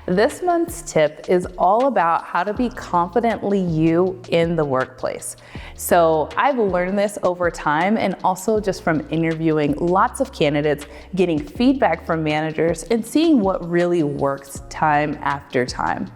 This month's tip is all about how to be confidently you in the workplace. So I've learned this over time and also just from interviewing lots of candidates, getting feedback from managers, and seeing what really works time after time.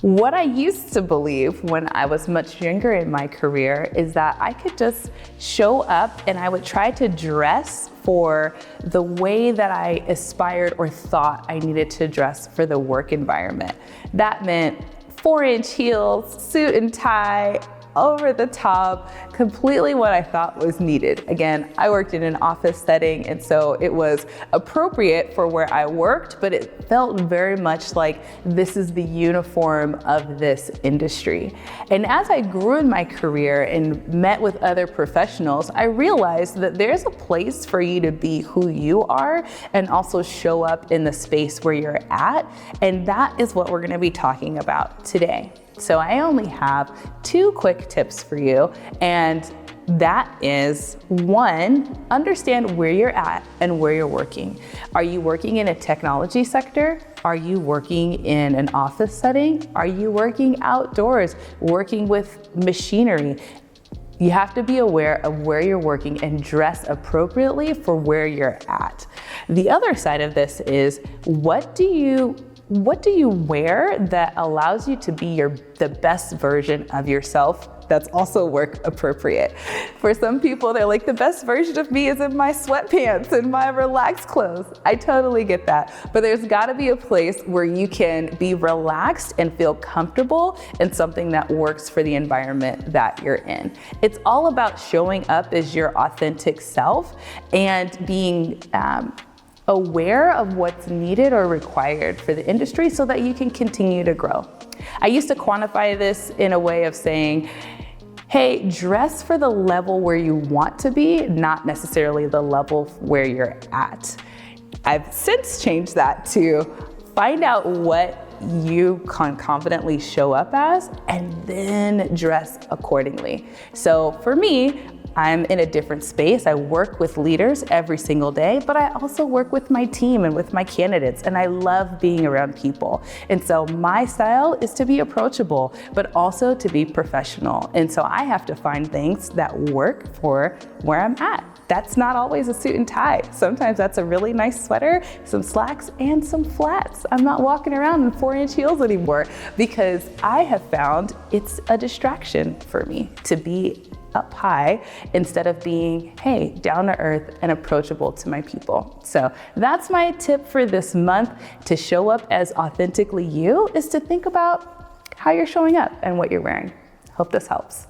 What I used to believe when I was much younger in my career is that I could just show up and I would try to dress for the way that I aspired or thought I needed to dress for the work environment. That meant 4-inch heels, suit and tie, over the top, completely what I thought was needed. Again, I worked in an office setting, and so it was appropriate for where I worked, but it felt very much like this is the uniform of this industry. And as I grew in my career and met with other professionals, I realized that there's a place for you to be who you are and also show up in the space where you're at. And that is what we're gonna be talking about today. So I only have 2 quick tips for you, and that is 1, understand where you're at and where you're working. Are you working in a technology sector? Are you working in an office setting? Are you working outdoors, working with machinery? You have to be aware of where you're working and dress appropriately for where you're at. The other side of this is, what do you wear that allows you to be the best version of yourself that's also work appropriate? For some people, they're like, the best version of me is in my sweatpants and my relaxed clothes. I totally get that. But there's gotta be a place where you can be relaxed and feel comfortable in something that works for the environment that you're in. It's all about showing up as your authentic self and being aware of what's needed or required for the industry so that you can continue to grow. I used to quantify this in a way of saying, hey, dress for the level where you want to be, not necessarily the level where you're at. I've since changed that to find out what you can confidently show up as and then dress accordingly. So for me, I'm in a different space. I work with leaders every single day, but I also work with my team and with my candidates, and I love being around people. And so my style is to be approachable, but also to be professional. And so I have to find things that work for where I'm at. That's not always a suit and tie. Sometimes that's a really nice sweater, some slacks, and some flats. I'm not walking around in 4-inch heels anymore because I have found it's a distraction for me to be up high instead of being, hey, down to earth and approachable to my people. So that's my tip for this month. To show up as authentically you is to think about how you're showing up and what you're wearing. Hope this helps.